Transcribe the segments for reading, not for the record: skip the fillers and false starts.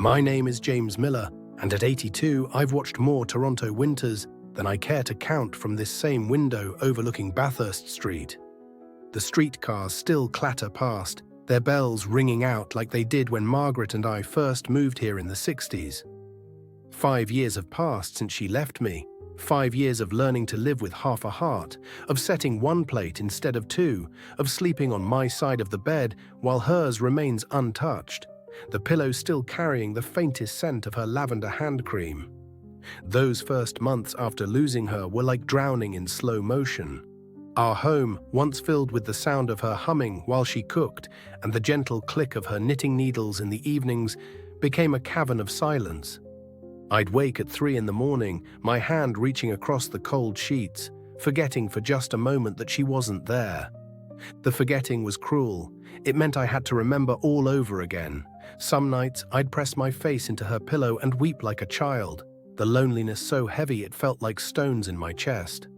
My name is James Miller, and at 82, I've watched more Toronto winters than I care to count from this same window overlooking Bathurst Street. The streetcars still clatter past, their bells ringing out like they did when Margaret and I first moved here in the 60s. 5 years have passed since she left me, 5 years of learning to live with half a heart, of setting one plate instead of two, of sleeping on my side of the bed while hers remains untouched, the pillow still carrying the faintest scent of her lavender hand cream. Those first months after losing her were like drowning in slow motion. Our home, once filled with the sound of her humming while she cooked and the gentle click of her knitting needles in the evenings, became a cavern of silence. I'd wake at 3 in the morning, my hand reaching across the cold sheets, forgetting for just a moment that she wasn't there. The forgetting was cruel. It meant I had to remember all over again. Some nights, I'd press my face into her pillow and weep like a child, the loneliness so heavy it felt like stones in my chest.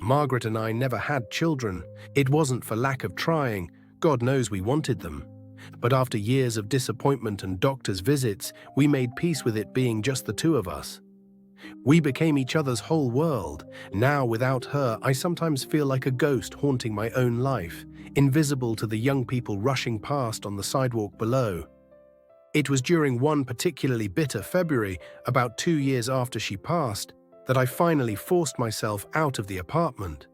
Margaret and I never had children. It wasn't for lack of trying. God knows we wanted them. But after years of disappointment and doctor's visits, we made peace with it being just the two of us. We became each other's whole world. Now, without her, I sometimes feel like a ghost haunting my own life, invisible to the young people rushing past on the sidewalk below. It was during one particularly bitter February, about 2 years after she passed, that I finally forced myself out of the apartment.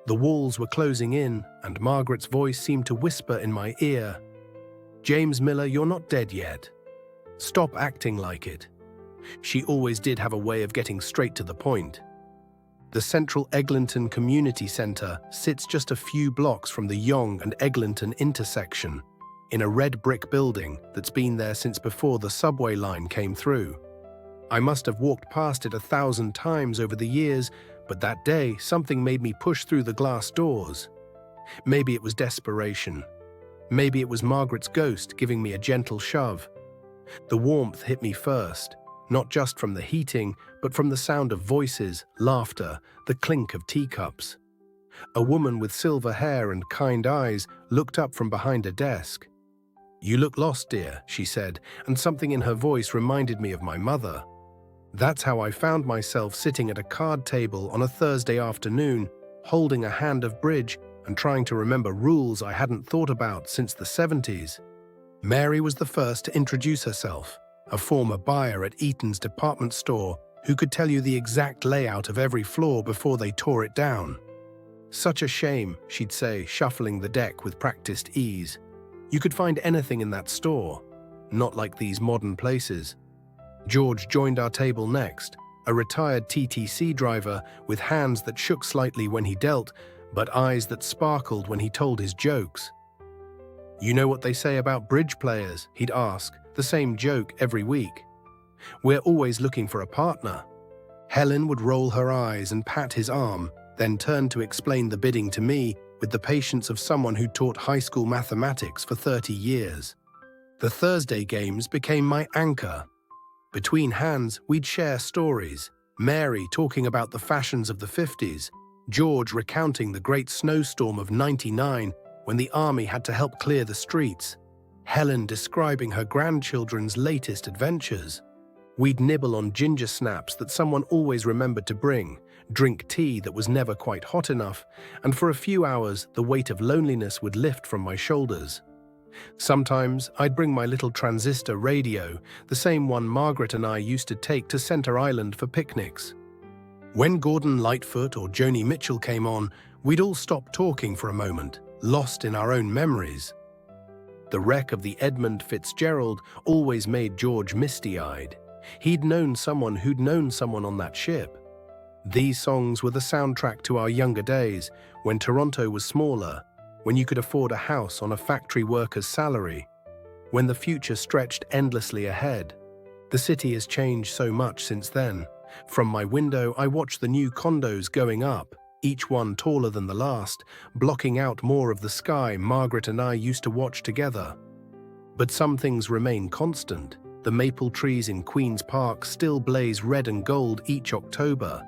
The walls were closing in, and Margaret's voice seemed to whisper in my ear, "James Miller, you're not dead yet. Stop acting like it." She always did have a way of getting straight to the point. The Central Eglinton Community Centre sits just a few blocks from the Yonge and Eglinton intersection, in a red brick building that's been there since before the subway line came through. I must have walked past it 1,000 times over the years, but that day something made me push through the glass doors. Maybe it was desperation. Maybe it was Margaret's ghost giving me a gentle shove. The warmth hit me first, not just from the heating, but from the sound of voices, laughter, the clink of teacups. A woman with silver hair and kind eyes looked up from behind a desk. "You look lost, dear," she said, and something in her voice reminded me of my mother. That's how I found myself sitting at a card table on a Thursday afternoon, holding a hand of bridge and trying to remember rules I hadn't thought about since the 70s. Mary was the first to introduce herself, a former buyer at Eaton's department store who could tell you the exact layout of every floor before they tore it down. "Such a shame," she'd say, shuffling the deck with practiced ease. "You could find anything in that store, not like these modern places." George joined our table next, a retired TTC driver with hands that shook slightly when he dealt, but eyes that sparkled when he told his jokes. "You know what they say about bridge players?" he'd ask, the same joke every week. "We're always looking for a partner." Helen would roll her eyes and pat his arm, then turn to explain the bidding to me with the patience of someone who taught high school mathematics for 30 years. The Thursday games became my anchor. Between hands, we'd share stories, Mary talking about the fashions of the 50s, George recounting the great snowstorm of '99 when the army had to help clear the streets, Helen describing her grandchildren's latest adventures. We'd nibble on ginger snaps that someone always remembered to bring, drink tea that was never quite hot enough, and for a few hours the weight of loneliness would lift from my shoulders. Sometimes I'd bring my little transistor radio, the same one Margaret and I used to take to Center Island for picnics. When Gordon Lightfoot or Joni Mitchell came on, we'd all stop talking for a moment, lost in our own memories. The wreck of the Edmund Fitzgerald always made George misty-eyed. He'd known someone who'd known someone on that ship. These songs were the soundtrack to our younger days, when Toronto was smaller, when you could afford a house on a factory worker's salary, when the future stretched endlessly ahead. The city has changed so much since then. From my window, I watch the new condos going up, each one taller than the last, blocking out more of the sky Margaret and I used to watch together. But some things remain constant. The maple trees in Queen's Park still blaze red and gold each October.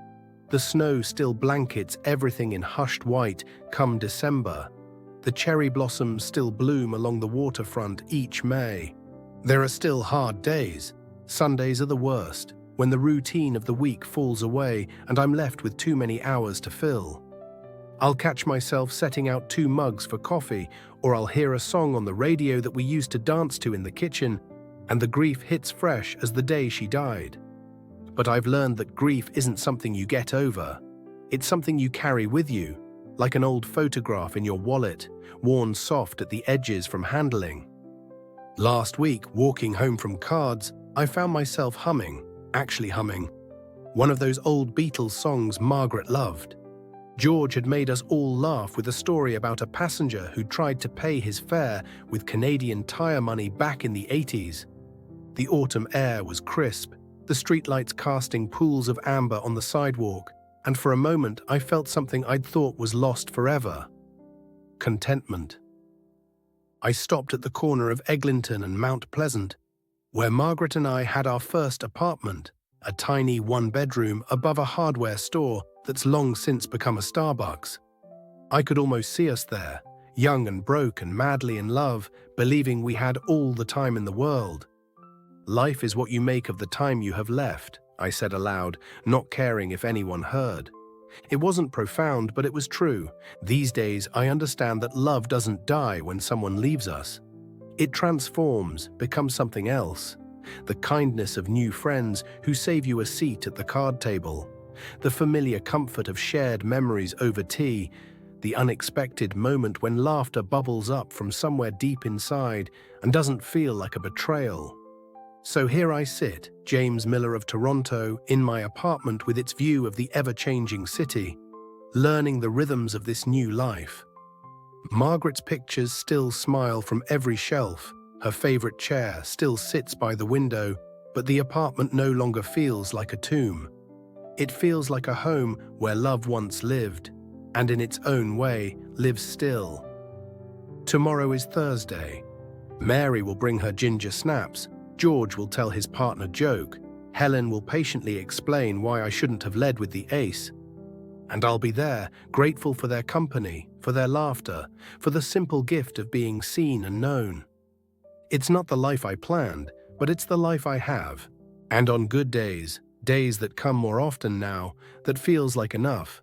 The snow still blankets everything in hushed white come December. The cherry blossoms still bloom along the waterfront each May. There are still hard days. Sundays are the worst, when the routine of the week falls away and I'm left with too many hours to fill. I'll catch myself setting out 2 mugs for coffee, or I'll hear a song on the radio that we used to dance to in the kitchen, and the grief hits fresh as the day she died. But I've learned that grief isn't something you get over. It's something you carry with you, like an old photograph in your wallet, worn soft at the edges from handling. Last week, walking home from cards, I found myself actually humming, one of those old Beatles songs Margaret loved. George had made us all laugh with a story about a passenger who tried to pay his fare with Canadian Tire money back in the 80s. The autumn air was crisp, the streetlights casting pools of amber on the sidewalk, and for a moment I felt something I'd thought was lost forever: contentment. I stopped at the corner of Eglinton and Mount Pleasant, where Margaret and I had our first apartment, a tiny 1-bedroom above a hardware store that's long since become a Starbucks. I could almost see us there, young and broke and madly in love, believing we had all the time in the world. "Life is what you make of the time you have left," I said aloud, not caring if anyone heard. It wasn't profound, but it was true. These days, I understand that love doesn't die when someone leaves us. It transforms, becomes something else. The kindness of new friends who save you a seat at the card table. The familiar comfort of shared memories over tea. The unexpected moment when laughter bubbles up from somewhere deep inside and doesn't feel like a betrayal. So here I sit, James Miller of Toronto, in my apartment with its view of the ever-changing city, learning the rhythms of this new life. Margaret's pictures still smile from every shelf, her favorite chair still sits by the window, but the apartment no longer feels like a tomb. It feels like a home where love once lived, and in its own way, lives still. Tomorrow is Thursday. Mary will bring her ginger snaps, George will tell his partner joke, Helen will patiently explain why I shouldn't have led with the ace. And I'll be there, grateful for their company, for their laughter, for the simple gift of being seen and known. It's not the life I planned, but it's the life I have. And on good days, days that come more often now, that feels like enough,